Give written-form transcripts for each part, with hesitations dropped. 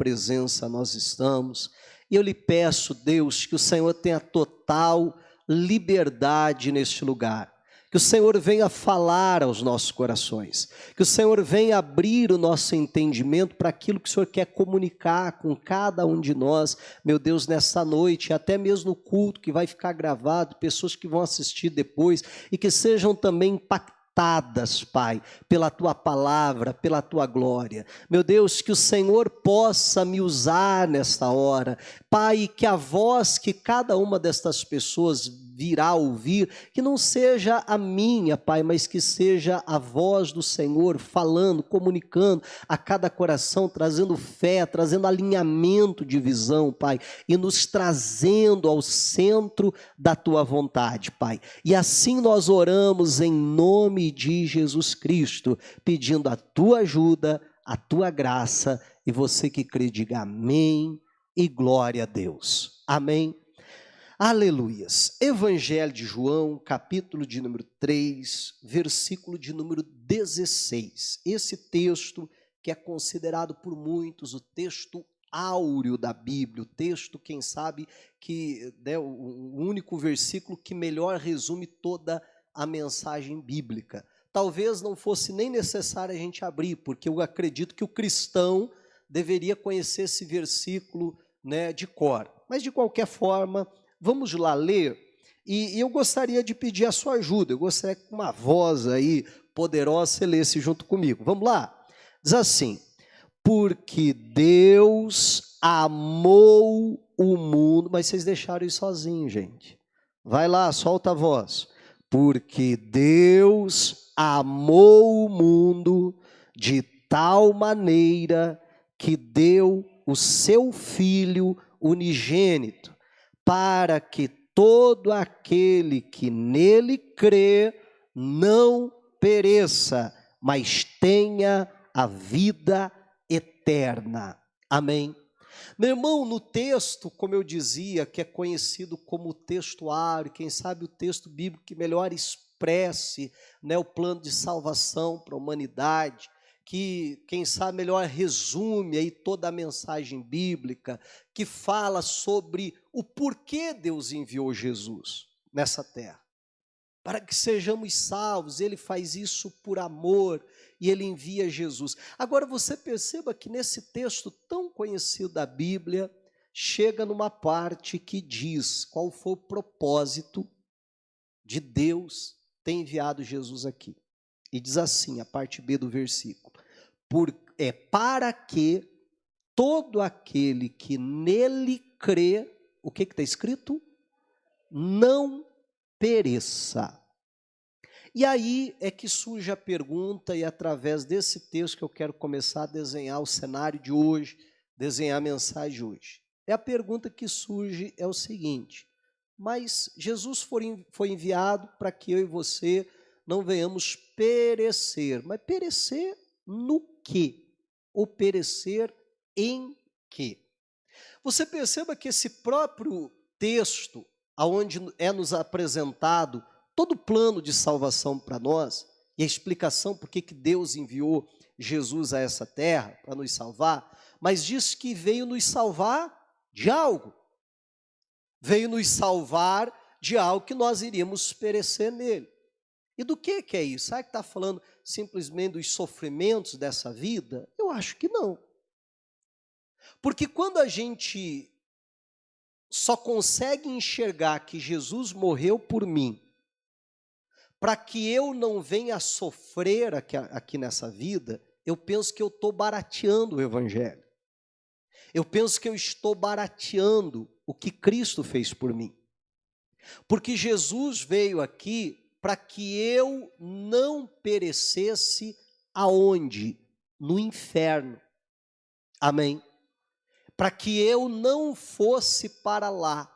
presença nós estamos. E eu lhe peço, Deus, que o Senhor tenha total liberdade neste lugar. Que o Senhor venha falar aos nossos corações, que o Senhor venha abrir o nosso entendimento para aquilo que o Senhor quer comunicar com cada um de nós, meu Deus, nessa noite, até mesmo no culto que vai ficar gravado, pessoas que vão assistir depois e que sejam também impactadas, Pai, pela Tua palavra, pela Tua glória. Meu Deus, que o Senhor possa me usar nesta hora, Pai, que a voz que cada uma destas pessoas virá ouvir, que não seja a minha, Pai, mas que seja a voz do Senhor falando, comunicando a cada coração, trazendo fé, trazendo alinhamento de visão, Pai, e nos trazendo ao centro da Tua vontade, Pai. E assim nós oramos em nome de Jesus Cristo, pedindo a Tua ajuda, a Tua graça, e você que crê, diga amém e glória a Deus. Amém. Aleluias. Evangelho de João, capítulo de número 3, versículo de número 16. Esse texto que é considerado por muitos o texto áureo da Bíblia, o texto, quem sabe, que né, o único versículo que melhor resume toda a mensagem bíblica. Talvez não fosse nem necessário a gente abrir, porque eu acredito que o cristão deveria conhecer esse versículo, né, de cor. Mas, de qualquer forma, vamos lá ler, e eu gostaria de pedir a sua ajuda, eu gostaria que uma voz aí poderosa você lesse junto comigo. Vamos lá? Diz assim: porque Deus amou o mundo, mas vocês deixaram isso sozinho, gente. Vai lá, solta a voz. Porque Deus amou o mundo de tal maneira que deu o seu Filho unigênito, para que todo aquele que nele crê não pereça, mas tenha a vida eterna. Amém. Meu irmão, no texto, como eu dizia, que é conhecido como o texto áureo, quem sabe o texto bíblico que melhor expresse, né, o plano de salvação para a humanidade, que, quem sabe, melhor resume aí toda a mensagem bíblica, que fala sobre o porquê Deus enviou Jesus nessa terra. Para que sejamos salvos, Ele faz isso por amor e Ele envia Jesus. Agora você perceba que nesse texto tão conhecido da Bíblia, chega numa parte que diz qual foi o propósito de Deus ter enviado Jesus aqui. E diz assim, a parte B do versículo: para que todo aquele que nele crê, o que está escrito? Não pereça. E aí é que surge a pergunta, e através desse texto que eu quero começar a desenhar o cenário de hoje, desenhar a mensagem de hoje. É a pergunta que surge é o seguinte: mas Jesus foi enviado para que eu e você não venhamos perecer. Mas perecer no quê? Ou perecer em quê? Você perceba que esse próprio texto, aonde é nos apresentado todo o plano de salvação para nós, e a explicação por que Deus enviou Jesus a essa terra para nos salvar, mas diz que veio nos salvar de algo. Veio nos salvar de algo que nós iríamos perecer nele. E do que é isso? Será que está falando simplesmente dos sofrimentos dessa vida? Eu acho que não. Porque quando a gente só consegue enxergar que Jesus morreu por mim, para que eu não venha a sofrer aqui nessa vida, eu penso que eu estou barateando o Evangelho. Eu penso que eu estou barateando o que Cristo fez por mim. Porque Jesus veio aqui para que eu não perecesse aonde? No inferno. Amém? Para que eu não fosse para lá.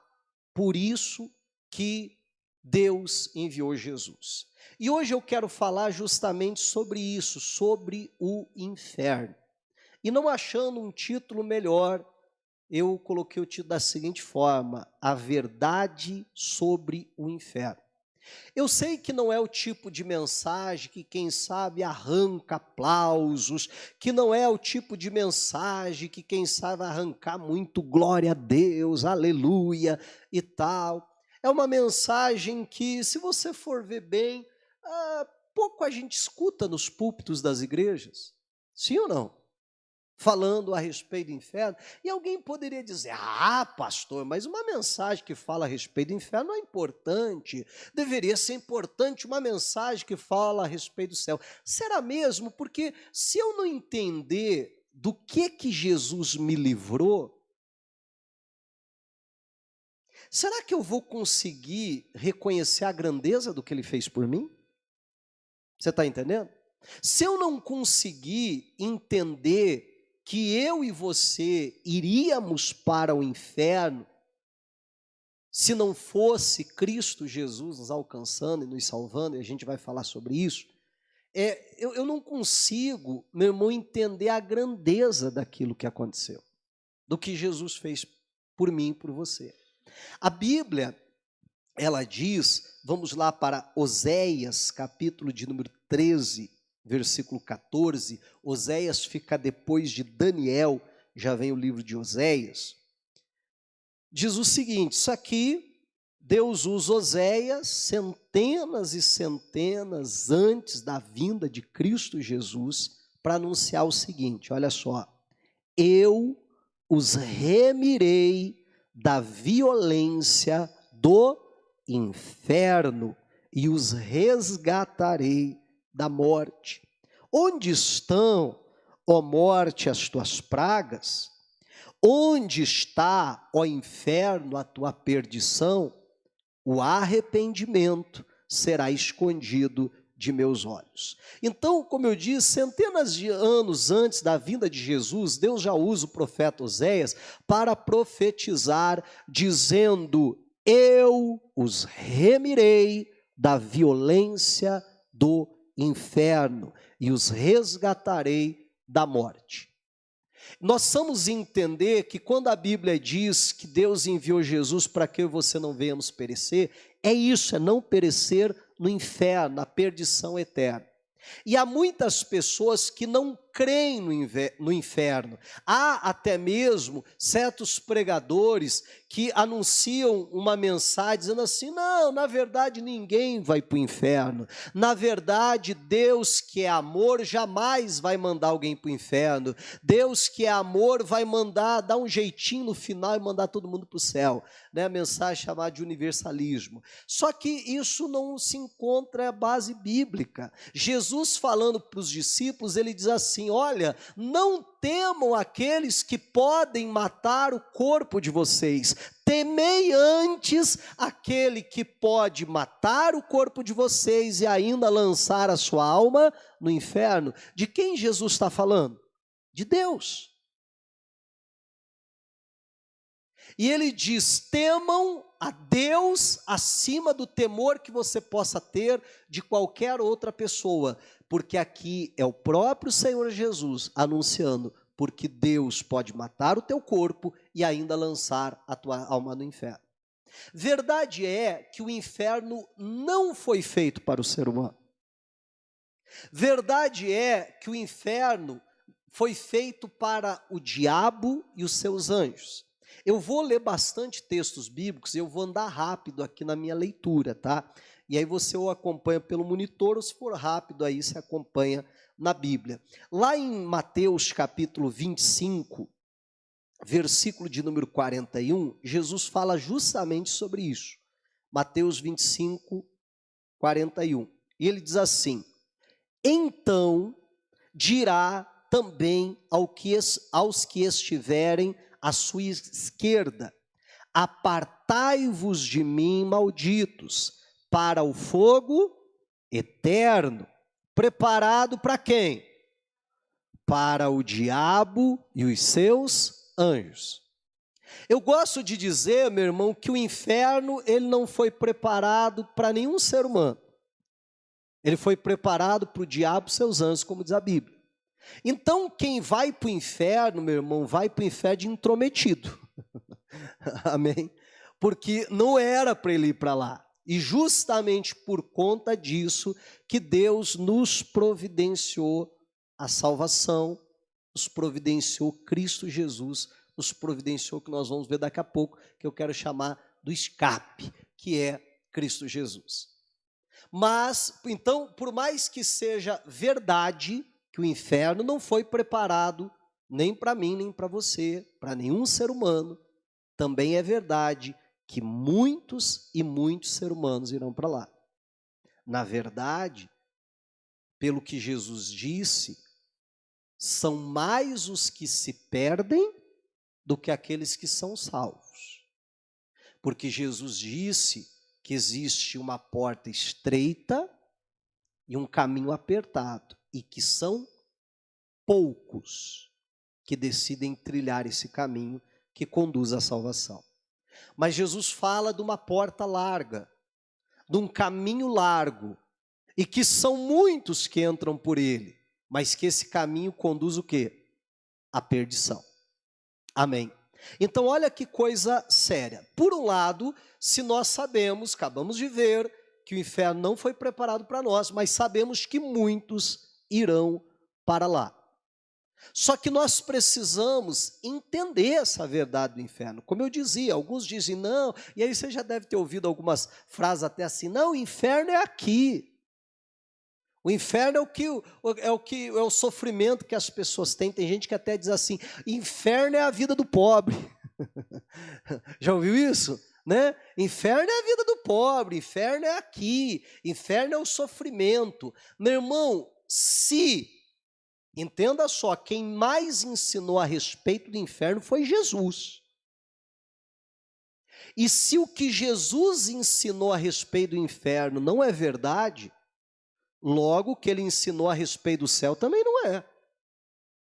Por isso que Deus enviou Jesus. E hoje eu quero falar justamente sobre isso, sobre o inferno. E não achando um título melhor, eu coloquei o título da seguinte forma: a verdade sobre o inferno. Eu sei que não é o tipo de mensagem que, quem sabe, arranca aplausos, que não é o tipo de mensagem que, quem sabe, vai arrancar muito glória a Deus, aleluia e tal. É uma mensagem que, se você for ver bem, pouco a gente escuta nos púlpitos das igrejas. Sim ou não? Falando a respeito do inferno, e alguém poderia dizer, pastor, mas uma mensagem que fala a respeito do inferno não é importante, deveria ser importante uma mensagem que fala a respeito do céu. Será mesmo? Porque se eu não entender do que Jesus me livrou, será que eu vou conseguir reconhecer a grandeza do que Ele fez por mim? Você está entendendo? Se eu não conseguir entender que eu e você iríamos para o inferno, se não fosse Cristo Jesus nos alcançando e nos salvando, e a gente vai falar sobre isso, eu não consigo, meu irmão, entender a grandeza daquilo que aconteceu, do que Jesus fez por mim e por você. A Bíblia, ela diz, vamos lá para Oséias, capítulo de número 13, versículo 14, Oséias fica depois de Daniel, já vem o livro de Oséias, diz o seguinte, isso aqui, Deus usa Oséias centenas e centenas antes da vinda de Cristo Jesus, para anunciar o seguinte, olha só, eu os remirei da violência do inferno e os resgatarei da morte. Onde estão, ó morte, as tuas pragas? Onde está, ó inferno, a tua perdição? O arrependimento será escondido de meus olhos. Então, como eu disse, centenas de anos antes da vinda de Jesus, Deus já usa o profeta Oséias para profetizar, dizendo, eu os remirei da violência do inferno e os resgatarei da morte. Nós vamos entender que quando a Bíblia diz que Deus enviou Jesus para que eu e você não venhamos perecer, é isso, é não perecer no inferno, na perdição eterna. E há muitas pessoas que não creem no inferno. Há até mesmo certos pregadores que anunciam uma mensagem dizendo assim, não, na verdade ninguém vai para o inferno. Na verdade, Deus que é amor jamais vai mandar alguém para o inferno. Deus que é amor vai mandar, dar um jeitinho no final e mandar todo mundo para o céu. A mensagem chamada de universalismo. Só que isso não se encontra a base bíblica. Jesus falando para os discípulos, ele diz assim, olha, não temam aqueles que podem matar o corpo de vocês, temei antes aquele que pode matar o corpo de vocês e ainda lançar a sua alma no inferno. De quem Jesus está falando? De Deus. E ele diz, temam a Deus acima do temor que você possa ter de qualquer outra pessoa, porque aqui é o próprio Senhor Jesus anunciando, porque Deus pode matar o teu corpo e ainda lançar a tua alma no inferno. Verdade é que o inferno não foi feito para o ser humano. Verdade é que o inferno foi feito para o diabo e os seus anjos. Eu vou ler bastante textos bíblicos e eu vou andar rápido aqui na minha leitura, tá? E aí você ou acompanha pelo monitor, ou se for rápido, aí você acompanha na Bíblia. Lá em Mateus capítulo 25, versículo de número 41, Jesus fala justamente sobre isso. Mateus 25, 41. E ele diz assim, então dirá também aos que estiverem à sua esquerda, apartai-vos de mim, malditos, para o fogo eterno, preparado para quem? Para o diabo e os seus anjos. Eu gosto de dizer, meu irmão, que o inferno ele não foi preparado para nenhum ser humano. Ele foi preparado para o diabo e seus anjos, como diz a Bíblia. Então, quem vai para o inferno, meu irmão, vai para o inferno de intrometido. Amém? Porque não era para ele ir para lá. E justamente por conta disso que Deus nos providenciou a salvação, nos providenciou Cristo Jesus, nos providenciou o que nós vamos ver daqui a pouco, que eu quero chamar do escape, que é Cristo Jesus. Mas, então, por mais que seja verdade que o inferno não foi preparado nem para mim, nem para você, para nenhum ser humano, também é verdade que muitos e muitos seres humanos irão para lá. Na verdade, pelo que Jesus disse, são mais os que se perdem do que aqueles que são salvos. Porque Jesus disse que existe uma porta estreita e um caminho apertado, e que são poucos que decidem trilhar esse caminho que conduz à salvação. Mas Jesus fala de uma porta larga, de um caminho largo, e que são muitos que entram por ele, mas que esse caminho conduz o quê? À perdição. Amém. Então olha que coisa séria. Por um lado, se nós sabemos, acabamos de ver, que o inferno não foi preparado para nós, mas sabemos que muitos irão para lá. Só que nós precisamos entender essa verdade do inferno. Como eu dizia, alguns dizem não, e aí você já deve ter ouvido algumas frases até assim, não, o inferno é aqui. O inferno é o sofrimento que as pessoas têm. Tem gente que até diz assim, inferno é a vida do pobre. Já ouviu isso? Né? Inferno é a vida do pobre, inferno é aqui, inferno é o sofrimento. Meu irmão, entenda só, quem mais ensinou a respeito do inferno foi Jesus. E se o que Jesus ensinou a respeito do inferno não é verdade, logo o que ele ensinou a respeito do céu também não é.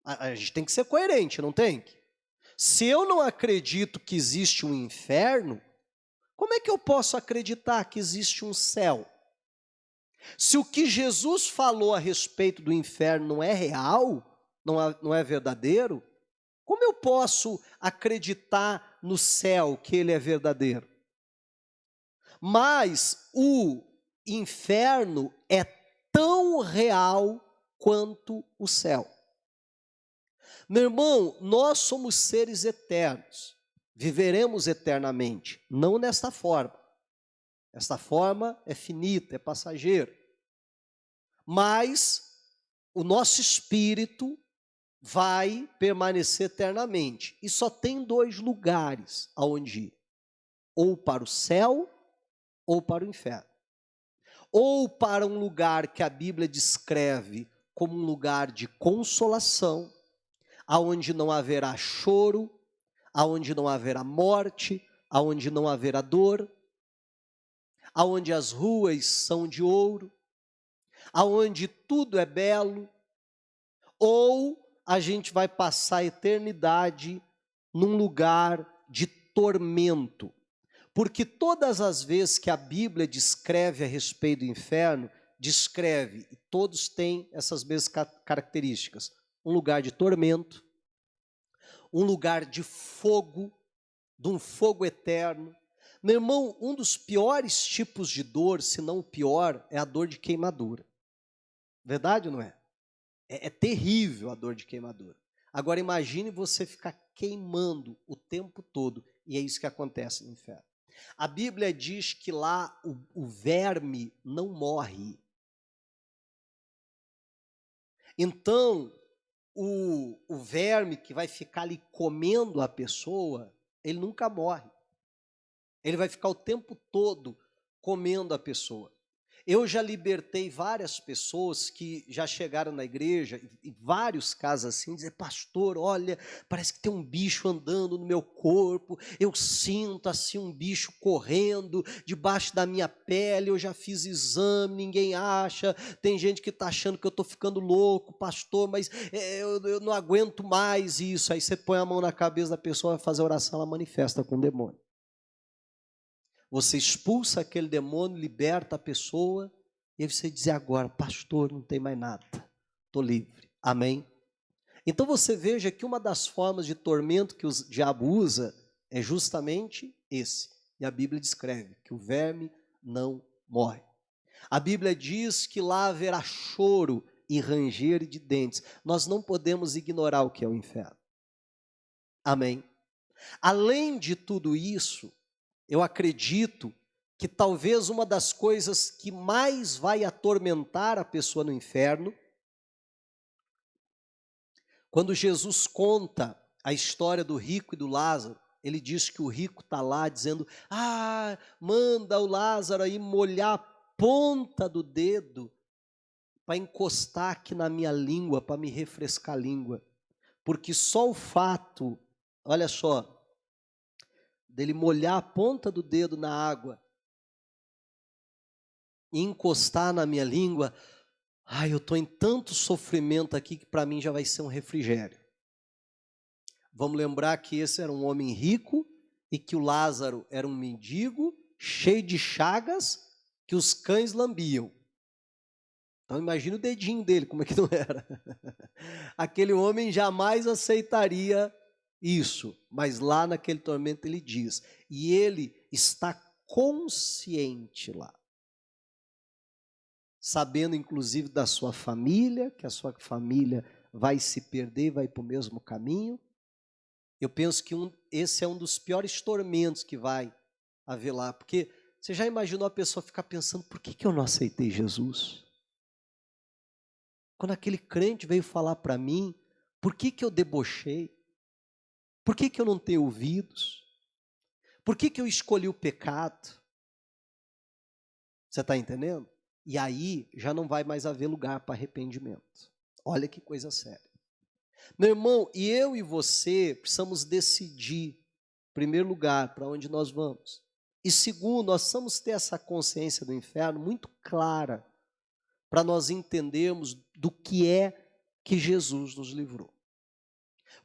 A gente tem que ser coerente, não tem? Se eu não acredito que existe um inferno, como é que eu posso acreditar que existe um céu? Se o que Jesus falou a respeito do inferno não é real, não é verdadeiro, como eu posso acreditar no céu que ele é verdadeiro? Mas o inferno é tão real quanto o céu. Meu irmão, nós somos seres eternos, viveremos eternamente, não nesta forma. Esta forma é finita, é passageira. Mas o nosso espírito vai permanecer eternamente. E só tem dois lugares aonde ir: ou para o céu ou para o inferno. Ou para um lugar que a Bíblia descreve como um lugar de consolação, aonde não haverá choro, aonde não haverá morte, aonde não haverá dor, aonde as ruas são de ouro, aonde tudo é belo. Ou a gente vai passar a eternidade num lugar de tormento. Porque todas as vezes que a Bíblia descreve a respeito do inferno, descreve, e todos têm essas mesmas características: um lugar de tormento, um lugar de fogo, de um fogo eterno. Meu irmão, um dos piores tipos de dor, se não o pior, é a dor de queimadura. Verdade ou não é? É terrível a dor de queimadura. Agora imagine você ficar queimando o tempo todo, e é isso que acontece no inferno. A Bíblia diz que lá o verme não morre. Então, o verme que vai ficar ali comendo a pessoa, ele nunca morre. Ele vai ficar o tempo todo comendo a pessoa. Eu já libertei várias pessoas que já chegaram na igreja, e vários casos assim, dizer, pastor, olha, parece que tem um bicho andando no meu corpo, eu sinto assim um bicho correndo debaixo da minha pele, eu já fiz exame, ninguém acha, tem gente que está achando que eu estou ficando louco, pastor, mas eu não aguento mais isso. Aí você põe a mão na cabeça da pessoa, vai fazer oração, ela manifesta com o demônio. Você expulsa aquele demônio, liberta a pessoa, e aí você diz agora, pastor, não tem mais nada, estou livre. Amém? Então você veja que uma das formas de tormento que o diabo usa é justamente esse. E a Bíblia descreve que o verme não morre. A Bíblia diz que lá haverá choro e ranger de dentes. Nós não podemos ignorar o que é o inferno. Amém? Além de tudo isso, eu acredito que talvez uma das coisas que mais vai atormentar a pessoa no inferno, quando Jesus conta a história do rico e do Lázaro, ele diz que o rico está lá dizendo, manda o Lázaro aí molhar a ponta do dedo para encostar aqui na minha língua, para me refrescar a língua. Porque só o fato, olha só, dele molhar a ponta do dedo na água e encostar na minha língua, eu estou em tanto sofrimento aqui que para mim já vai ser um refrigério. Vamos lembrar que esse era um homem rico e que o Lázaro era um mendigo cheio de chagas que os cães lambiam. Então imagina o dedinho dele, como é que não era. Aquele homem jamais aceitaria isso, mas lá naquele tormento ele diz, e ele está consciente lá, sabendo inclusive da sua família, que a sua família vai se perder, vai para o mesmo caminho. Eu penso que esse é um dos piores tormentos que vai haver lá, porque você já imaginou a pessoa ficar pensando, por que eu não aceitei Jesus? Quando aquele crente veio falar para mim, por que eu debochei? Por que eu não tenho ouvidos? Por que eu escolhi o pecado? Você está entendendo? E aí já não vai mais haver lugar para arrependimento. Olha que coisa séria. Meu irmão, e eu e você precisamos decidir, em primeiro lugar, para onde nós vamos. E segundo, nós precisamos ter essa consciência do inferno muito clara, para nós entendermos do que é que Jesus nos livrou.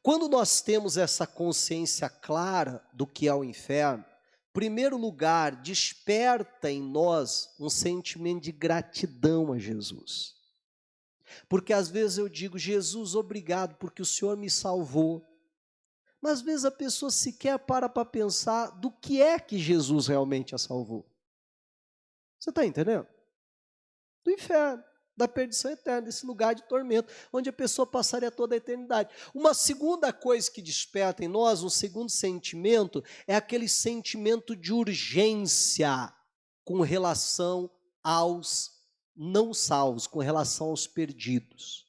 Quando nós temos essa consciência clara do que é o inferno, em primeiro lugar, desperta em nós um sentimento de gratidão a Jesus. Porque às vezes eu digo, Jesus, obrigado porque o Senhor me salvou. Mas às vezes a pessoa sequer para pensar do que é que Jesus realmente a salvou. Você está entendendo? Do inferno, da perdição eterna, desse lugar de tormento, onde a pessoa passaria toda a eternidade. Uma segunda coisa que desperta em nós, um segundo sentimento, é aquele sentimento de urgência com relação aos não salvos, com relação aos perdidos.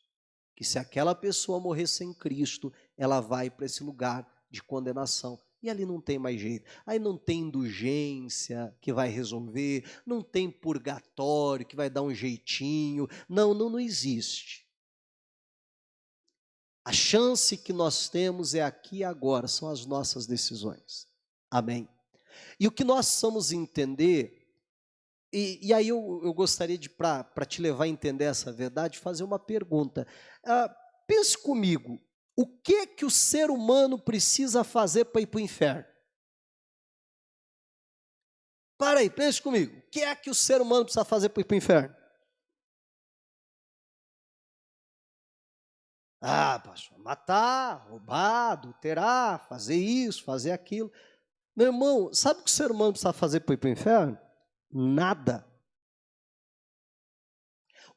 Que se aquela pessoa morrer sem Cristo, ela vai para esse lugar de condenação. E ali não tem mais jeito. Aí não tem indulgência que vai resolver, não tem purgatório que vai dar um jeitinho. Não existe. A chance que nós temos é aqui e agora, são as nossas decisões. Amém? E o que nós precisamos entender, e aí eu gostaria de, para te levar a entender essa verdade, fazer uma pergunta. Pense comigo, o que o ser humano precisa fazer para ir para o inferno? Para aí, pense comigo. O que é que o ser humano precisa fazer para ir para o inferno? Pastor, matar, roubar, adulterar, fazer isso, fazer aquilo. Meu irmão, sabe o que o ser humano precisa fazer para ir para o inferno? Nada.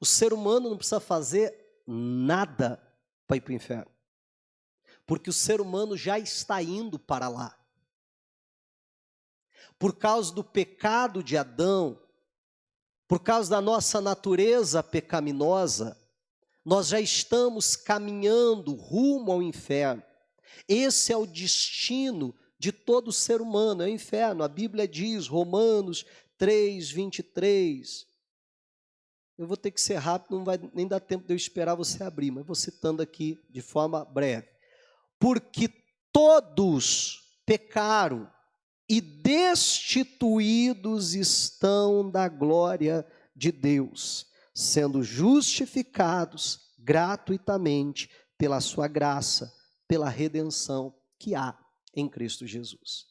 O ser humano não precisa fazer nada para ir para o inferno. Porque o ser humano já está indo para lá. Por causa do pecado de Adão, por causa da nossa natureza pecaminosa, nós já estamos caminhando rumo ao inferno. Esse é o destino de todo ser humano, é o inferno. A Bíblia diz, Romanos 3:23. Eu vou ter que ser rápido, não vai nem dar tempo de eu esperar você abrir, mas vou citando aqui de forma breve. Porque todos pecaram e destituídos estão da glória de Deus, sendo justificados gratuitamente pela sua graça, pela redenção que há em Cristo Jesus.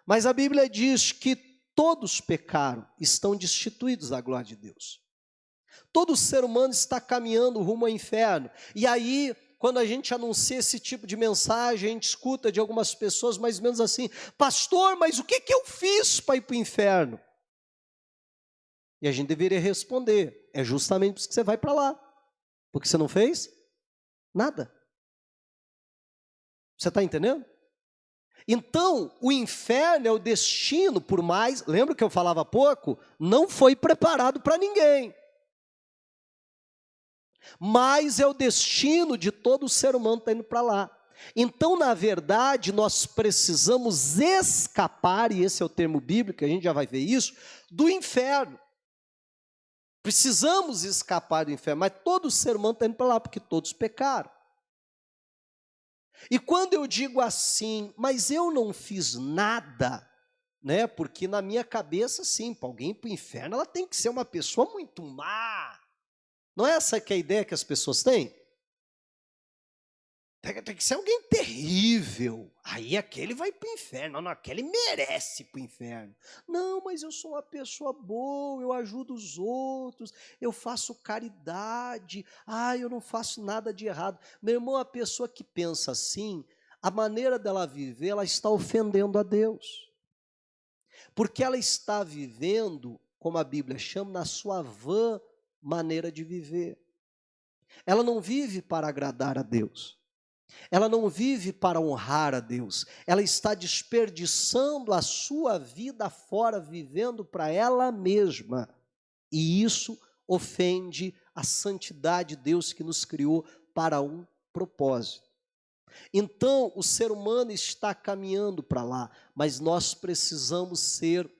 Mas a Bíblia diz que todos pecaram, estão destituídos da glória de Deus. Todo ser humano está caminhando rumo ao inferno. E aí, quando a gente anuncia esse tipo de mensagem, a gente escuta de algumas pessoas mais ou menos assim, pastor, mas o que eu fiz para ir para o inferno? E a gente deveria responder: é justamente por isso que você vai para lá, porque você não fez nada. Você está entendendo? Então, o inferno é o destino, por mais, lembra que eu falava há pouco? Não foi preparado para ninguém. Mas é o destino de todo ser humano que está indo para lá. Então, na verdade, nós precisamos escapar, e esse é o termo bíblico, a gente já vai ver isso, do inferno. Precisamos escapar do inferno, mas todo ser humano está indo para lá, porque todos pecaram. E quando eu digo assim, mas eu não fiz nada, né? Porque na minha cabeça, sim, para alguém ir para o inferno, ela tem que ser uma pessoa muito má. Não é essa que é a ideia que as pessoas têm? Tem que ser alguém terrível. Aí aquele vai para o inferno. Não, aquele merece ir para o inferno. Não, mas eu sou uma pessoa boa, eu ajudo os outros, eu faço caridade. Eu não faço nada de errado. Meu irmão, a pessoa que pensa assim, a maneira dela viver, ela está ofendendo a Deus. Porque ela está vivendo, como a Bíblia chama, na sua vã maneira de viver. Ela não vive para agradar a Deus. Ela não vive para honrar a Deus, ela está desperdiçando a sua vida fora, vivendo para ela mesma. E isso ofende a santidade de Deus que nos criou para um propósito. Então, o ser humano está caminhando para lá, mas nós precisamos ser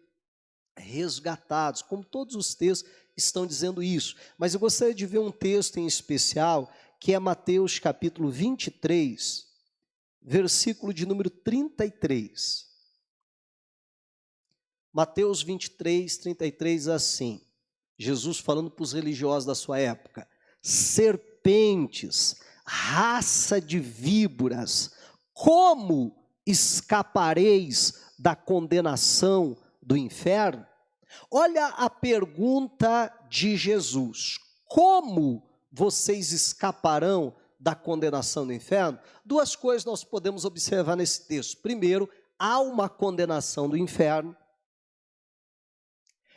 resgatados, como todos os textos estão dizendo isso. Mas eu gostaria de ver um texto em especial, que é Mateus capítulo 23, versículo de número 33. Mateus 23, 33, assim, Jesus falando para os religiosos da sua época: serpentes, raça de víboras, como escapareis da condenação do inferno? Olha a pergunta de Jesus: como vocês escaparão da condenação do inferno? Duas coisas nós podemos observar nesse texto. Primeiro, há uma condenação do inferno.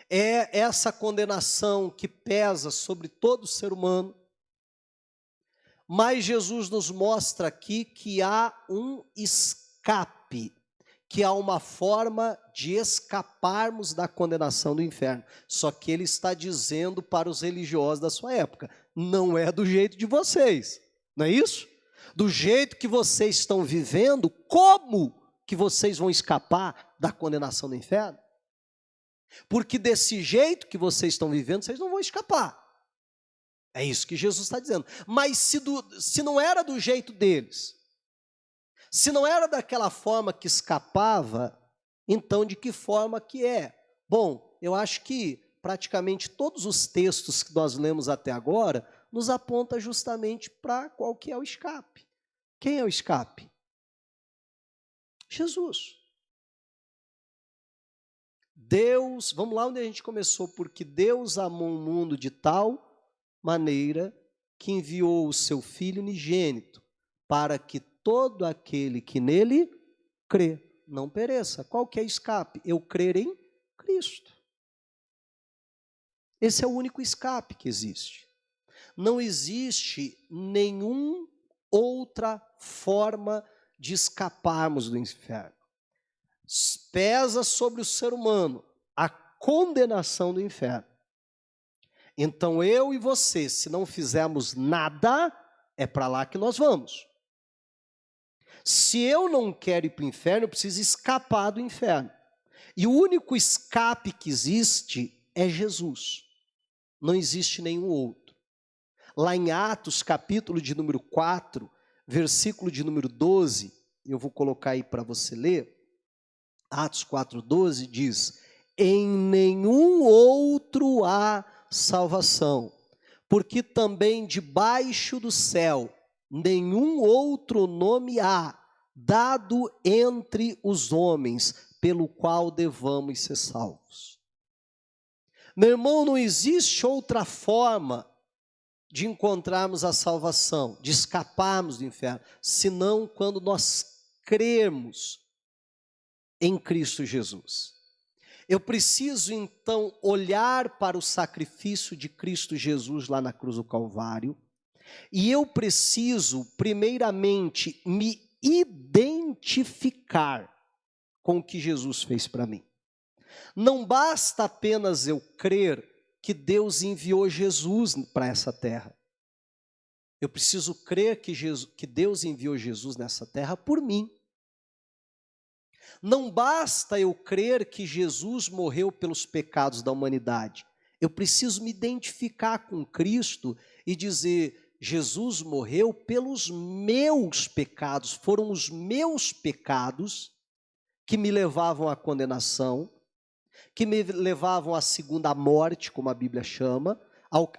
É essa condenação que pesa sobre todo ser humano. Mas Jesus nos mostra aqui que há um escape, que há uma forma de escaparmos da condenação do inferno. Só que ele está dizendo para os religiosos da sua época: não é do jeito de vocês, não é isso? Do jeito que vocês estão vivendo, como que vocês vão escapar da condenação do inferno? Porque desse jeito que vocês estão vivendo, vocês não vão escapar. É isso que Jesus está dizendo. Mas se não era do jeito deles, se não era daquela forma que escapava, então de que forma que é? Bom, eu acho que praticamente todos os textos que nós lemos até agora nos aponta justamente para qual que é o escape. Quem é o escape? Jesus. Deus, vamos lá onde a gente começou, porque Deus amou o mundo de tal maneira que enviou o seu Filho unigênito, para que todo aquele que nele crê não pereça. Qual que é o escape? Eu crer em Cristo. Esse é o único escape que existe. Não existe nenhuma outra forma de escaparmos do inferno. Pesa sobre o ser humano a condenação do inferno. Então eu e você, se não fizermos nada, é para lá que nós vamos. Se eu não quero ir para o inferno, eu preciso escapar do inferno. E o único escape que existe é Jesus. Não existe nenhum outro. Lá em Atos, capítulo de número 4, versículo de número 12, eu vou colocar aí para você ler. Atos 4,12 diz: em nenhum outro há salvação, porque também debaixo do céu nenhum outro nome há, dado entre os homens, pelo qual devamos ser salvos. Meu irmão, não existe outra forma de encontrarmos a salvação, de escaparmos do inferno, senão quando nós crermos em Cristo Jesus. Eu preciso então olhar para o sacrifício de Cristo Jesus lá na cruz do Calvário, e eu preciso, primeiramente, me identificar com o que Jesus fez para mim. Não basta apenas eu crer que Deus enviou Jesus para essa terra. Eu preciso crer que Deus enviou Jesus nessa terra por mim. Não basta eu crer que Jesus morreu pelos pecados da humanidade. Eu preciso me identificar com Cristo e dizer: Jesus morreu pelos meus pecados. Foram os meus pecados que me levavam à condenação, que me levavam à segunda morte, como a Bíblia chama,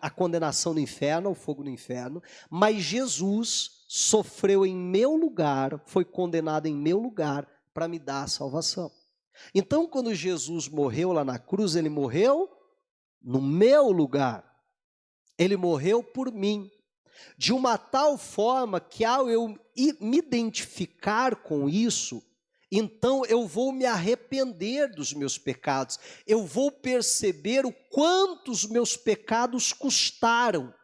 à condenação no inferno, ao fogo no inferno. Mas Jesus sofreu em meu lugar, foi condenado em meu lugar, para me dar a salvação. Então, quando Jesus morreu lá na cruz, ele morreu no meu lugar. Ele morreu por mim. De uma tal forma que, ao eu me identificar com isso, então eu vou me arrepender dos meus pecados. Eu vou perceber o quanto os meus pecados custaram.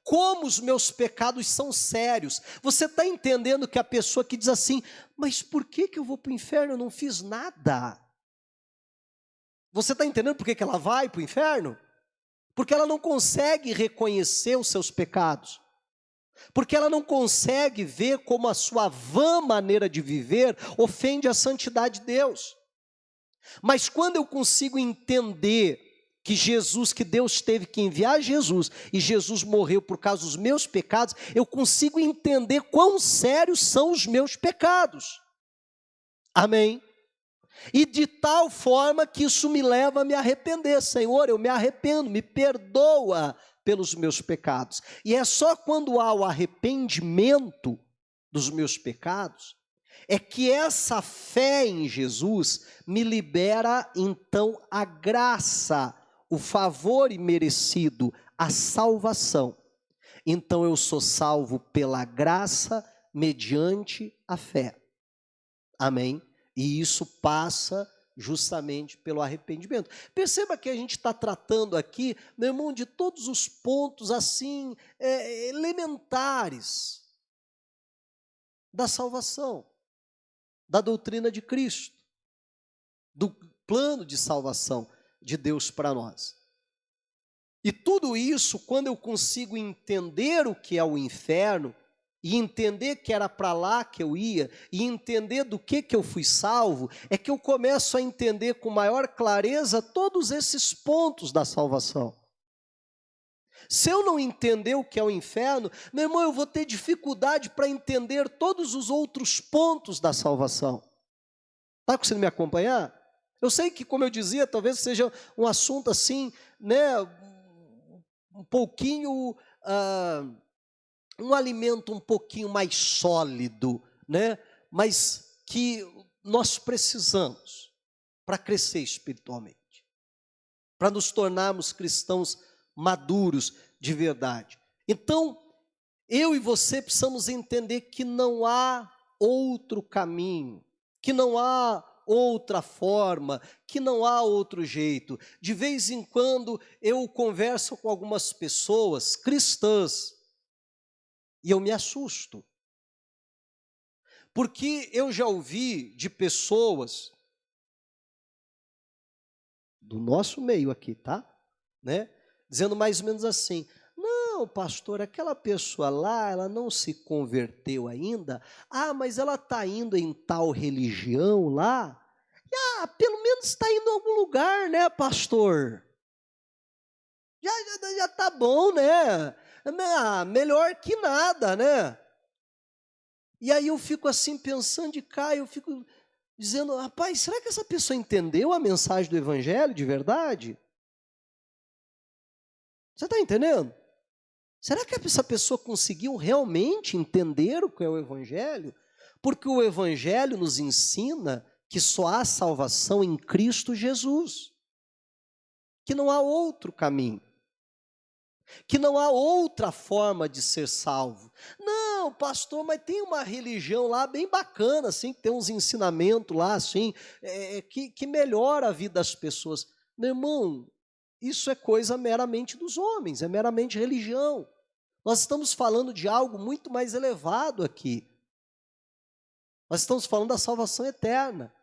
Como os meus pecados são sérios. Você está entendendo que a pessoa que diz assim: mas por que eu vou para o inferno? Eu não fiz nada. Você está entendendo por que ela vai para o inferno? Porque ela não consegue reconhecer os seus pecados. Porque ela não consegue ver como a sua vã maneira de viver ofende a santidade de Deus. Mas quando eu consigo entender que Deus teve que enviar Jesus, e Jesus morreu por causa dos meus pecados, eu consigo entender quão sérios são os meus pecados. Amém? E de tal forma que isso me leva a me arrepender. Senhor, eu me arrependo, me perdoa pelos meus pecados. E é só quando há o arrependimento dos meus pecados, é que essa fé em Jesus me libera então a graça, o favor imerecido, a salvação. Então eu sou salvo pela graça mediante a fé. Amém? E isso passa justamente pelo arrependimento. Perceba que a gente está tratando aqui, meu irmão, de todos os pontos assim, elementares da salvação, da doutrina de Cristo, do plano de salvação de Deus para nós. E tudo isso, quando eu consigo entender o que é o inferno, e entender que era para lá que eu ia, e entender do que eu fui salvo, é que eu começo a entender com maior clareza todos esses pontos da salvação. Se eu não entender o que é o inferno, meu irmão, eu vou ter dificuldade para entender todos os outros pontos da salvação. Está conseguindo me acompanhar? Eu sei que, como eu dizia, talvez seja um assunto assim, né, um pouquinho... um alimento um pouquinho mais sólido, né? Mas que nós precisamos para crescer espiritualmente, para nos tornarmos cristãos maduros de verdade. Então, eu e você precisamos entender que não há outro caminho, que não há outra forma, que não há outro jeito. De vez em quando eu converso com algumas pessoas cristãs, e eu me assusto, porque eu já ouvi de pessoas do nosso meio aqui, tá? Né? Dizendo mais ou menos assim: não, pastor, aquela pessoa lá, ela não se converteu ainda. Ah, mas ela está indo em tal religião lá. Pelo menos está indo em algum lugar, né, pastor? Já está bom, né? Melhor que nada, né? E aí eu fico assim pensando de cá, eu fico dizendo: rapaz, será que essa pessoa entendeu a mensagem do Evangelho de verdade? Você está entendendo? Será que essa pessoa conseguiu realmente entender o que é o Evangelho? Porque o Evangelho nos ensina que só há salvação em Cristo Jesus, que não há outro caminho, que não há outra forma de ser salvo. Não, Não, pastor, mas tem uma religião lá bem bacana, assim, que tem uns ensinamentos lá, assim, que melhora a vida das pessoas. Meu irmão, isso é coisa meramente dos homens, é meramente religião. Nós estamos falando de algo muito mais elevado aqui. Nós estamos falando da salvação eterna.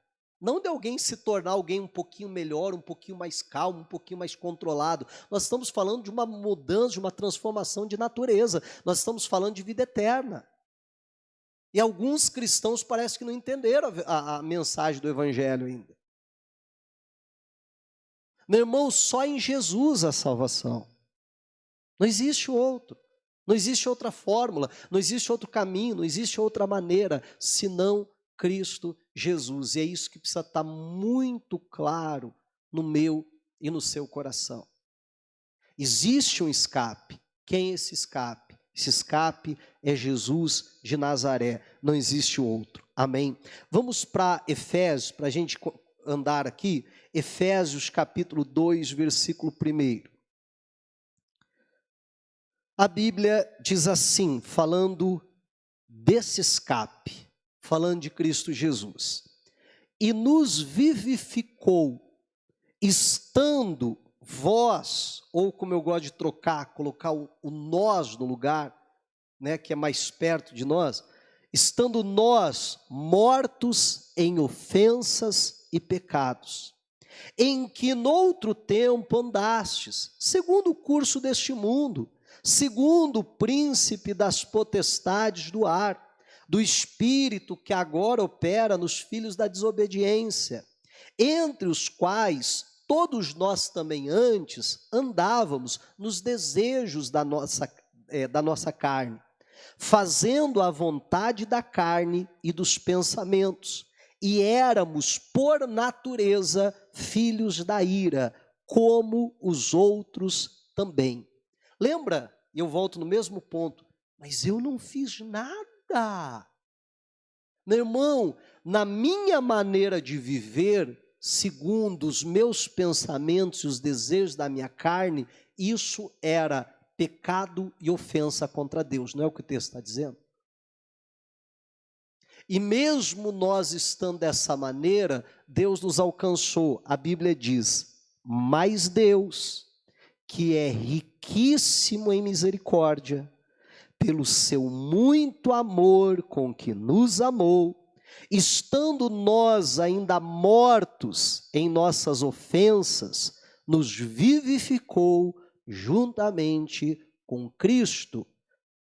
Não de alguém se tornar alguém um pouquinho melhor, um pouquinho mais calmo, um pouquinho mais controlado. Nós estamos falando de uma mudança, de uma transformação de natureza. Nós estamos falando de vida eterna. E alguns cristãos parece que não entenderam a mensagem do Evangelho ainda. Meu irmão, só em Jesus a salvação. Não existe outro. Não existe outra fórmula, não existe outro caminho, não existe outra maneira, senão Cristo Jesus. E é isso que precisa estar muito claro no meu e no seu coração. Existe um escape. Quem é esse escape? Esse escape é Jesus de Nazaré, não existe outro. Amém? Vamos para Efésios, para a gente andar aqui. Efésios capítulo 2, versículo 1. A Bíblia diz assim, falando desse escape, falando de Cristo Jesus. E nos vivificou, estando vós, ou como eu gosto de trocar, colocar o nós no lugar, né, que é mais perto de nós, estando nós mortos em ofensas e pecados, em que noutro tempo andastes, segundo o curso deste mundo, segundo o príncipe das potestades do ar, do espírito que agora opera nos filhos da desobediência, entre os quais todos nós também antes andávamos nos desejos da nossa carne, fazendo a vontade da carne e dos pensamentos, e éramos por natureza filhos da ira, como os outros também. Lembra? E eu volto no mesmo ponto. Mas eu não fiz nada. Meu irmão, na minha maneira de viver, segundo os meus pensamentos e os desejos da minha carne, isso era pecado e ofensa contra Deus. Não é o que o texto está dizendo? E mesmo nós estando dessa maneira, Deus nos alcançou. A Bíblia diz, mas Deus, que é riquíssimo em misericórdia, pelo seu muito amor com que nos amou, estando nós ainda mortos em nossas ofensas, nos vivificou juntamente com Cristo.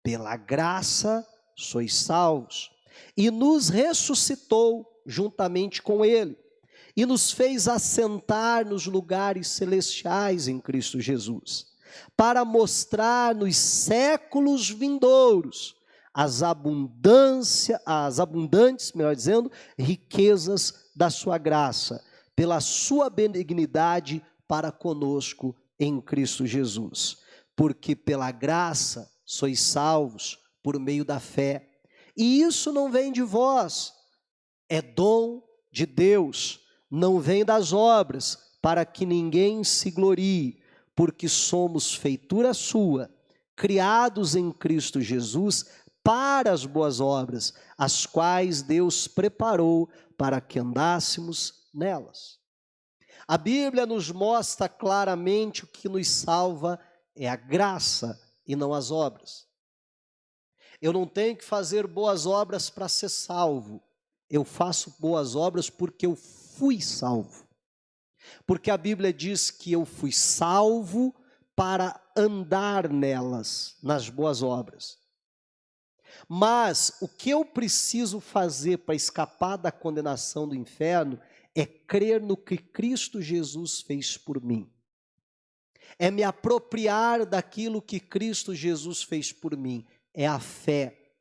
Pela graça sois salvos, e nos ressuscitou juntamente com Ele, e nos fez assentar nos lugares celestiais em Cristo Jesus, para mostrar nos séculos vindouros as abundantes, melhor dizendo, riquezas da sua graça, pela sua benignidade para conosco em Cristo Jesus. Porque pela graça sois salvos por meio da fé. E isso não vem de vós, é dom de Deus, não vem das obras, para que ninguém se glorie, porque somos feitura sua, criados em Cristo Jesus para as boas obras, as quais Deus preparou para que andássemos nelas. A Bíblia nos mostra claramente o que nos salva é a graça e não as obras. Eu não tenho que fazer boas obras para ser salvo. Eu faço boas obras porque eu fui salvo. Porque a Bíblia diz que eu fui salvo para andar nelas, nas boas obras. Mas o que eu preciso fazer para escapar da condenação do inferno é crer no que Cristo Jesus fez por mim. É me apropriar daquilo que Cristo Jesus fez por mim. É a fé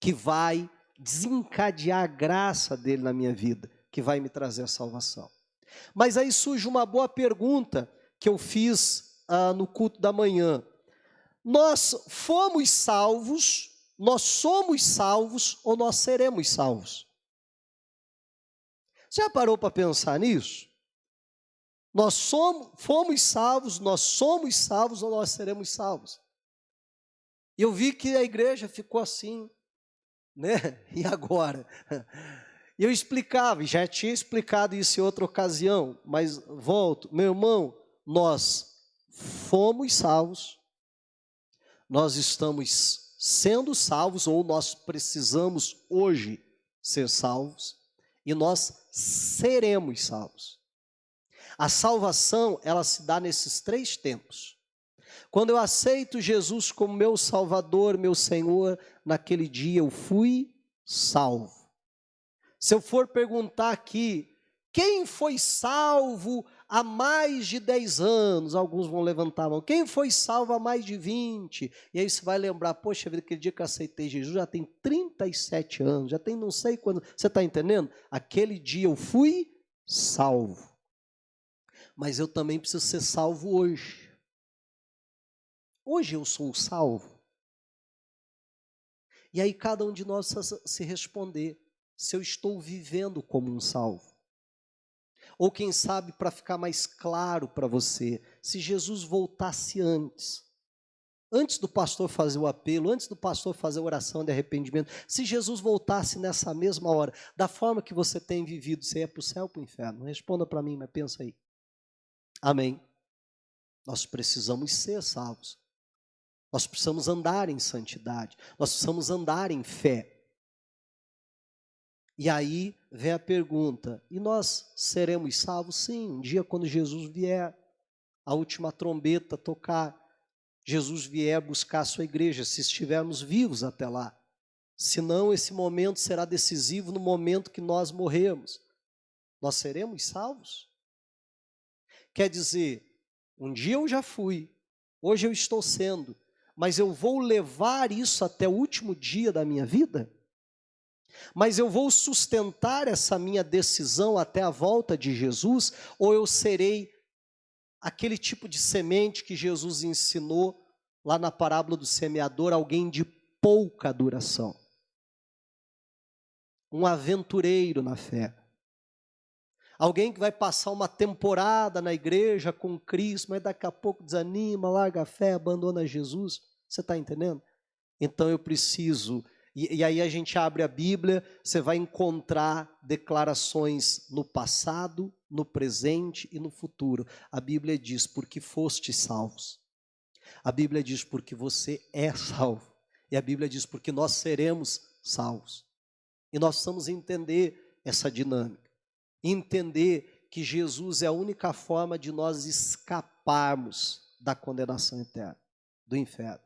que vai desencadear a graça dele na minha vida, que vai me trazer a salvação. Mas aí surge uma boa pergunta que eu fiz no culto da manhã. Nós fomos salvos, nós somos salvos ou nós seremos salvos? Você já parou para pensar nisso? Fomos salvos, nós somos salvos ou nós seremos salvos? E eu vi que a igreja ficou assim, né? E agora? E eu explicava, e já tinha explicado isso em outra ocasião, mas volto, meu irmão, nós fomos salvos, nós estamos sendo salvos, ou nós precisamos hoje ser salvos, e nós seremos salvos. A salvação, ela se dá nesses 3 tempos. Quando eu aceito Jesus como meu Salvador, meu Senhor, naquele dia eu fui salvo. Se eu for perguntar aqui, quem foi salvo há mais de 10 anos? Alguns vão levantar a mão. Quem foi salvo há mais de 20? E aí você vai lembrar, poxa vida, aquele dia que eu aceitei Jesus, já tem 37 anos, já tem não sei quando. Você está entendendo? Aquele dia eu fui salvo. Mas eu também preciso ser salvo hoje. Hoje eu sou salvo. E aí cada um de nós precisa se responder, se eu estou vivendo como um salvo. Ou quem sabe, para ficar mais claro para você, se Jesus voltasse antes do pastor fazer o apelo, antes do pastor fazer a oração de arrependimento, se Jesus voltasse nessa mesma hora, da forma que você tem vivido, você ia para o céu ou para o inferno? Responda para mim, mas pensa aí. Amém. Nós precisamos ser salvos. Nós precisamos andar em santidade. Nós precisamos andar em fé. E aí vem a pergunta, e nós seremos salvos? Sim, um dia quando Jesus vier, a última trombeta tocar, Jesus vier buscar a sua igreja, se estivermos vivos até lá. Senão esse momento será decisivo no momento que nós morrermos. Nós seremos salvos? Quer dizer, um dia eu já fui, hoje eu estou sendo, mas eu vou levar isso até o último dia da minha vida? Mas eu vou sustentar essa minha decisão até a volta de Jesus, ou eu serei aquele tipo de semente que Jesus ensinou lá na parábola do semeador, alguém de pouca duração, um aventureiro na fé, alguém que vai passar uma temporada na igreja com Cristo, mas daqui a pouco desanima, larga a fé, abandona Jesus. Você está entendendo? Então eu preciso. E aí a gente abre a Bíblia, você vai encontrar declarações no passado, no presente e no futuro. A Bíblia diz, porque fostes salvos. A Bíblia diz, porque você é salvo. E a Bíblia diz, porque nós seremos salvos. E nós precisamos entender essa dinâmica. Entender que Jesus é a única forma de nós escaparmos da condenação eterna, do inferno.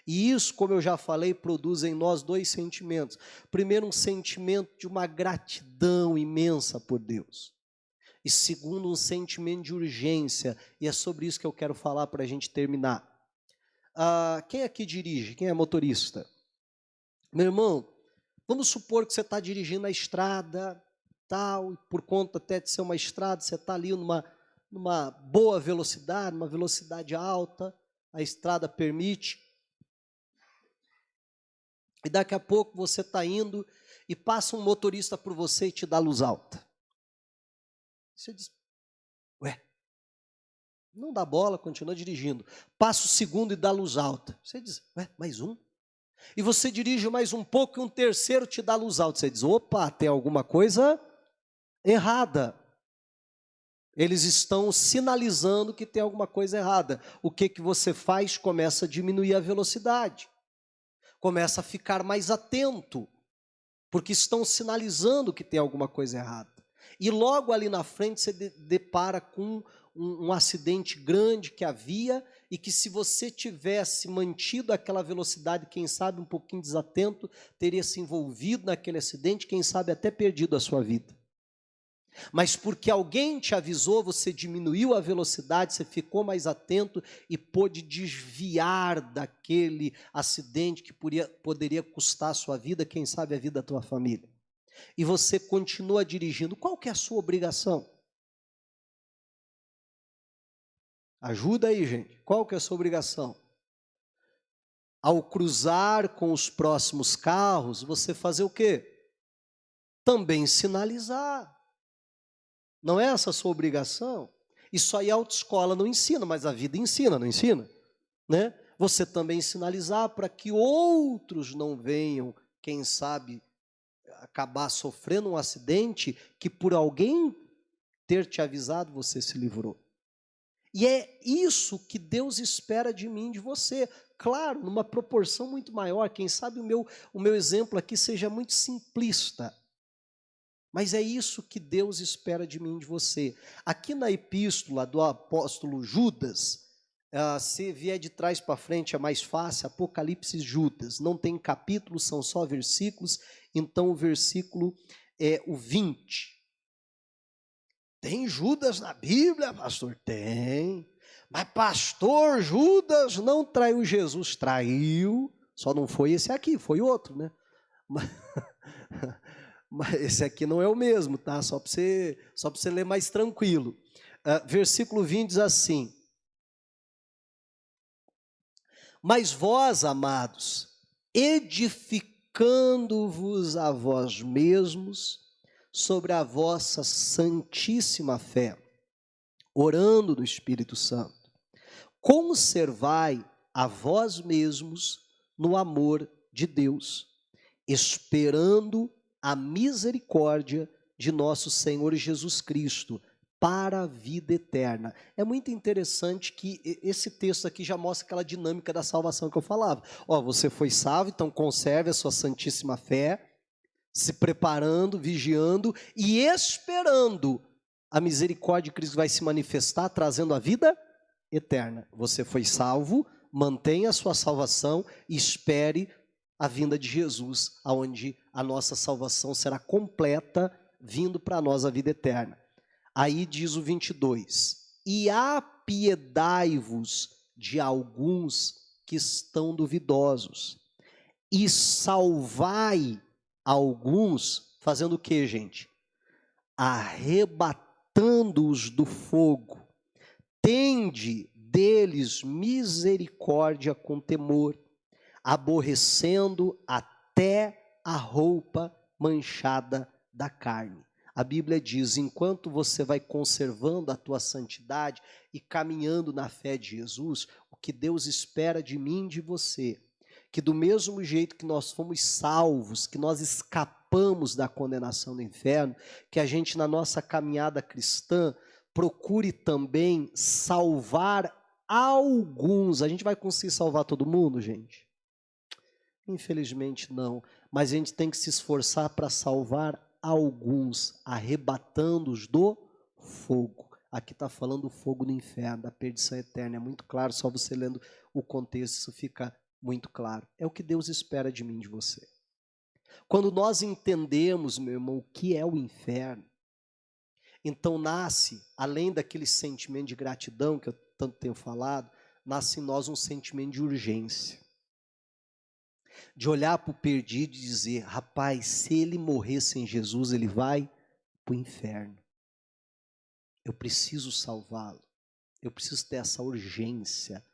E isso, como eu já falei, produz em nós 2 sentimentos. Primeiro, um sentimento de uma gratidão imensa por Deus. E segundo, um sentimento de urgência. E é sobre isso que eu quero falar para a gente terminar. Quem aqui dirige? Quem é motorista? Meu irmão, vamos supor que você está dirigindo a estrada, tal, e por conta até de ser uma estrada, você está ali numa boa velocidade, uma velocidade alta, a estrada permite. E daqui a pouco você está indo e passa um motorista por você e te dá luz alta. Você diz, ué, não dá bola, continua dirigindo. Passa o segundo e dá luz alta. Você diz, ué, mais um? E você dirige mais um pouco e um terceiro te dá luz alta. Você diz, opa, tem alguma coisa errada. Eles estão sinalizando que tem alguma coisa errada. O que você faz? Começa a diminuir a velocidade. Começa a ficar mais atento, porque estão sinalizando que tem alguma coisa errada. E logo ali na frente você depara com um acidente grande que havia, e que se você tivesse mantido aquela velocidade, quem sabe um pouquinho desatento, teria se envolvido naquele acidente, quem sabe até perdido a sua vida. Mas porque alguém te avisou, você diminuiu a velocidade, você ficou mais atento e pôde desviar daquele acidente que poderia custar a sua vida, quem sabe a vida da tua família. E você continua dirigindo. Qual que é a sua obrigação? Ajuda aí, gente. Qual que é a sua obrigação? Ao cruzar com os próximos carros, você fazer o quê? Também sinalizar. Não é essa a sua obrigação? Isso aí a autoescola não ensina, mas a vida ensina, não ensina? Né? Você também sinalizar para que outros não venham, quem sabe, acabar sofrendo um acidente que por alguém ter te avisado você se livrou. E é isso que Deus espera de mim, de você. Claro, numa proporção muito maior. Quem sabe o meu exemplo aqui seja muito simplista. Mas é isso que Deus espera de mim, de você. Aqui na epístola do apóstolo Judas, se vier de trás para frente é mais fácil, Apocalipse Judas. Não tem capítulo, são só versículos. Então o versículo é o 20. Tem Judas na Bíblia, pastor? Tem. Mas pastor, Judas não traiu Jesus. Traiu, só não foi esse aqui, foi outro, né? Mas esse aqui não é o mesmo, tá? Só para você ler mais tranquilo. Versículo 20 diz assim: mas vós, amados, edificando-vos a vós mesmos sobre a vossa santíssima fé, orando no Espírito Santo, conservai a vós mesmos no amor de Deus, esperando a misericórdia de nosso Senhor Jesus Cristo para a vida eterna. É muito interessante que esse texto aqui já mostra aquela dinâmica da salvação que eu falava. Você foi salvo, então conserve a sua santíssima fé, se preparando, vigiando e esperando a misericórdia de Cristo vai se manifestar, trazendo a vida eterna. Você foi salvo, mantenha a sua salvação e espere a vinda de Jesus, aonde a nossa salvação será completa, vindo para nós a vida eterna. Aí diz o 22, e apiedai-vos de alguns que estão duvidosos, e salvai alguns, fazendo o que, gente? Arrebatando-os do fogo. Tende deles misericórdia com temor, aborrecendo até a roupa manchada da carne. A Bíblia diz, enquanto você vai conservando a tua santidade e caminhando na fé de Jesus, o que Deus espera de mim e de você, que do mesmo jeito que nós fomos salvos, que nós escapamos da condenação do inferno, que a gente na nossa caminhada cristã procure também salvar alguns. A gente vai conseguir salvar todo mundo, gente? Infelizmente não, mas a gente tem que se esforçar para salvar alguns, arrebatando-os do fogo. Aqui está falando do fogo do inferno, da perdição eterna, é muito claro, só você lendo o contexto isso fica muito claro. É o que Deus espera de mim e de você. Quando nós entendemos, meu irmão, o que é o inferno, então nasce, além daquele sentimento de gratidão que eu tanto tenho falado, nasce em nós um sentimento de urgência. De olhar para o perdido e dizer, rapaz, se ele morrer sem Jesus, ele vai para o inferno. Eu preciso salvá-lo. Eu preciso ter essa urgência.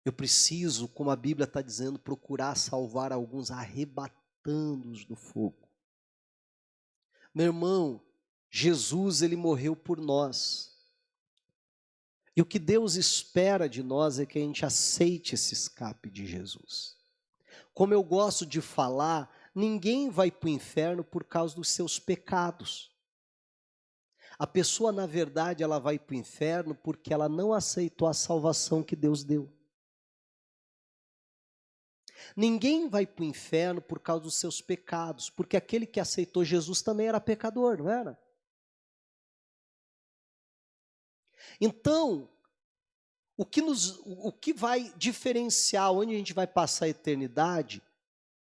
Eu preciso, como a Bíblia está dizendo, procurar salvar alguns, arrebatando-os do fogo. Meu irmão, Jesus, ele morreu por nós. E o que Deus espera de nós é que a gente aceite esse escape de Jesus. Como eu gosto de falar, ninguém vai para o inferno por causa dos seus pecados. A pessoa, na verdade, ela vai para o inferno porque ela não aceitou a salvação que Deus deu. Ninguém vai para o inferno por causa dos seus pecados, porque aquele que aceitou Jesus também era pecador, não era? Então, o que vai diferenciar onde a gente vai passar a eternidade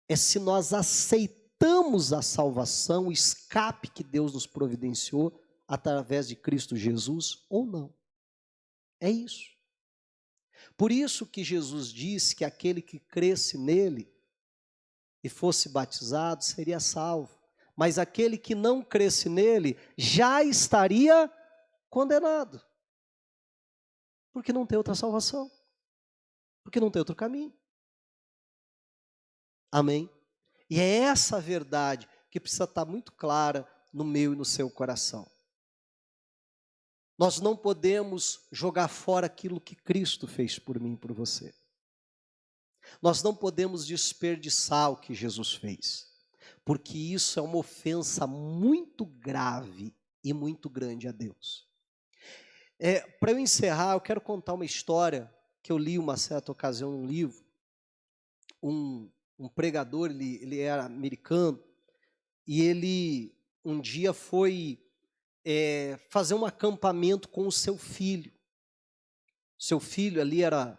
é se nós aceitamos a salvação, o escape que Deus nos providenciou através de Cristo Jesus ou não. É isso. Por isso que Jesus disse que aquele que cresce nele e fosse batizado seria salvo. Mas aquele que não cresce nele já estaria condenado. Porque não tem outra salvação. Porque não tem outro caminho. Amém? E é essa a verdade que precisa estar muito clara no meu e no seu coração. Nós não podemos jogar fora aquilo que Cristo fez por mim e por você. Nós não podemos desperdiçar o que Jesus fez, porque isso é uma ofensa muito grave e muito grande a Deus. Para eu encerrar, eu quero contar uma história que eu li uma certa ocasião num livro. Um pregador, ele era americano, e ele um dia foi fazer um acampamento com o seu filho. Seu filho ali era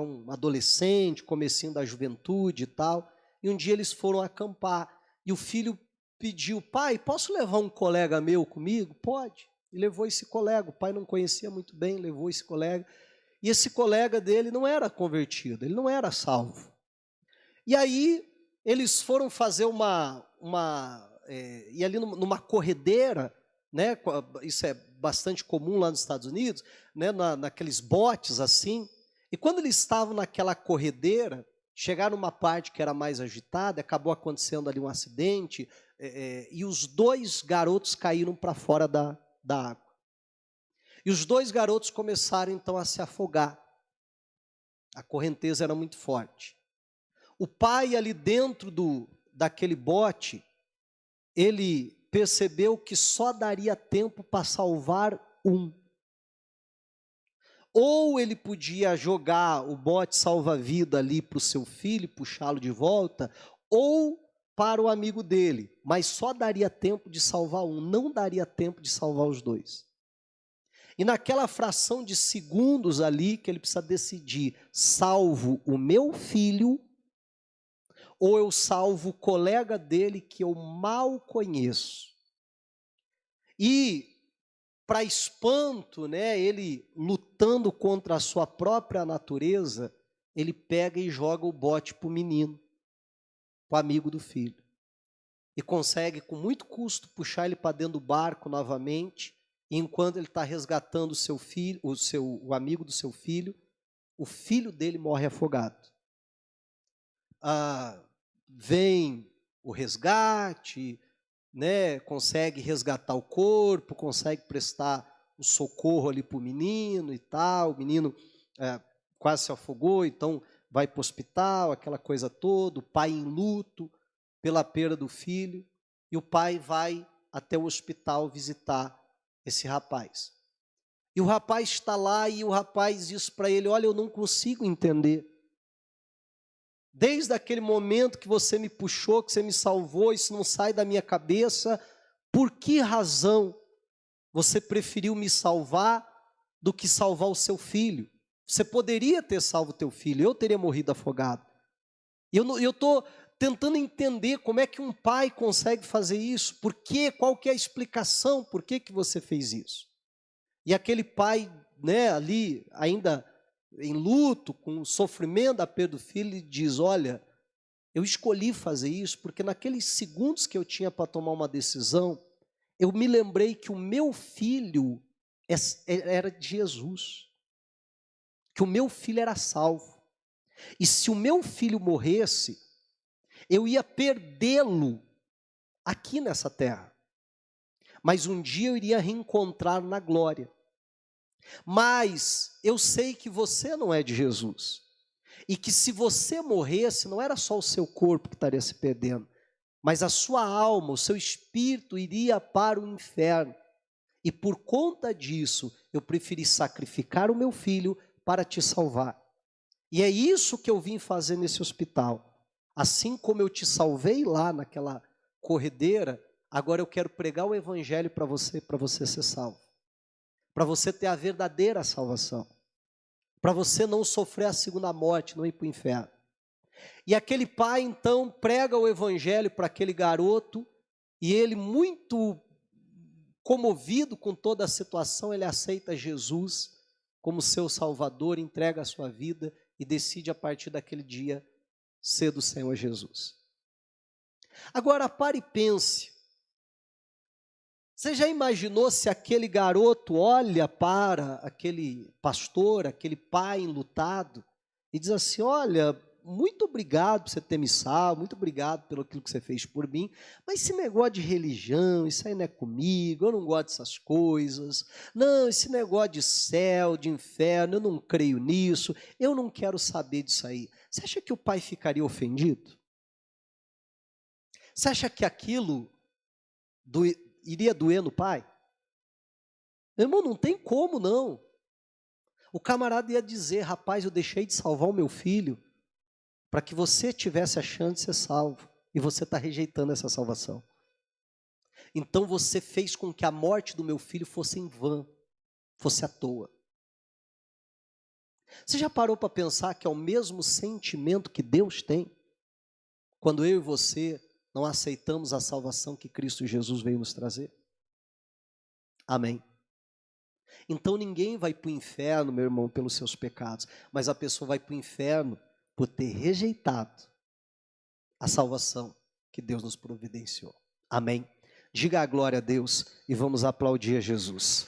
um adolescente, comecinho da juventude e tal, e um dia eles foram acampar, e o filho pediu: pai, posso levar um colega meu comigo? Pode. E levou esse colega, o pai não conhecia muito bem, levou esse colega, e esse colega dele não era convertido, ele não era salvo. E aí eles foram fazer e ali numa corredeira, né, isso é bastante comum lá nos Estados Unidos, né, naqueles botes assim, e quando eles estavam naquela corredeira, chegaram numa parte que era mais agitada, acabou acontecendo ali um acidente, e os dois garotos caíram para fora da água. E os dois garotos começaram então a se afogar. A correnteza era muito forte. O pai ali dentro daquele bote, ele percebeu que só daria tempo para salvar um. Ou ele podia jogar o bote salva-vida ali para o seu filho, puxá-lo de volta, ou para o amigo dele, mas só daria tempo de salvar um, não daria tempo de salvar os dois. E naquela fração de segundos ali que ele precisa decidir: salvo o meu filho ou eu salvo o colega dele que eu mal conheço? E, para espanto, né, ele lutando contra a sua própria natureza, ele pega e joga o bote para o menino, para o amigo do filho. E consegue, com muito custo, puxar ele para dentro do barco novamente. E enquanto ele está resgatando o seu filho, o amigo do seu filho, o filho dele morre afogado. Vem o resgate, né, consegue resgatar o corpo, consegue prestar o socorro ali para o menino e tal. O menino quase se afogou, então vai para o hospital, aquela coisa toda. O pai em luto pela perda do filho, e o pai vai até o hospital visitar esse rapaz. E o rapaz está lá, e o rapaz diz para ele: olha, eu não consigo entender. Desde aquele momento que você me puxou, que você me salvou, isso não sai da minha cabeça. Por que razão você preferiu me salvar do que salvar o seu filho? Você poderia ter salvo o teu filho, eu teria morrido afogado. E eu estou tentando entender como é que um pai consegue fazer isso. Por quê? Qual que é a explicação? Por que você fez isso? E aquele pai, né, ali ainda em luto, com o sofrimento da perda do filho, ele diz: olha, eu escolhi fazer isso porque naqueles segundos que eu tinha para tomar uma decisão, eu me lembrei que o meu filho era de Jesus, que o meu filho era salvo, e se o meu filho morresse, eu ia perdê-lo aqui nessa terra, mas um dia eu iria reencontrá-lo na glória. Mas eu sei que você não é de Jesus, e que se você morresse, não era só o seu corpo que estaria se perdendo, mas a sua alma, o seu espírito iria para o inferno. E por conta disso, eu preferi sacrificar o meu filho para te salvar. E é isso que eu vim fazer nesse hospital. Assim como eu te salvei lá naquela corredeira, agora eu quero pregar o evangelho para você ser salvo. Para você ter a verdadeira salvação. Para você não sofrer a segunda morte, não ir para o inferno. E aquele pai então prega o evangelho para aquele garoto, e ele, muito comovido com toda a situação, ele aceita Jesus como seu salvador, entrega a sua vida e decide a partir daquele dia ser do Senhor Jesus. Agora pare e pense. Você já imaginou se aquele garoto olha para aquele pastor, aquele pai enlutado, e diz assim: olha, muito obrigado por você ter me salvo, muito obrigado pelo aquilo que você fez por mim, mas esse negócio de religião, isso aí não é comigo, eu não gosto dessas coisas, não, esse negócio de céu, de inferno, eu não creio nisso, eu não quero saber disso aí. Você acha que o pai ficaria ofendido? Você acha que aquilo iria doer no pai? Meu irmão, não tem como não. O camarada ia dizer, rapaz, eu deixei de salvar o meu filho para que você tivesse a chance de ser salvo, e você está rejeitando essa salvação. Então você fez com que a morte do meu filho fosse em vão, fosse à toa. Você já parou para pensar que é o mesmo sentimento que Deus tem quando eu e você não aceitamos a salvação que Cristo Jesus veio nos trazer? Amém. Então ninguém vai para o inferno, meu irmão, pelos seus pecados, mas a pessoa vai para o inferno por ter rejeitado a salvação que Deus nos providenciou. Amém? Diga a glória a Deus e vamos aplaudir a Jesus.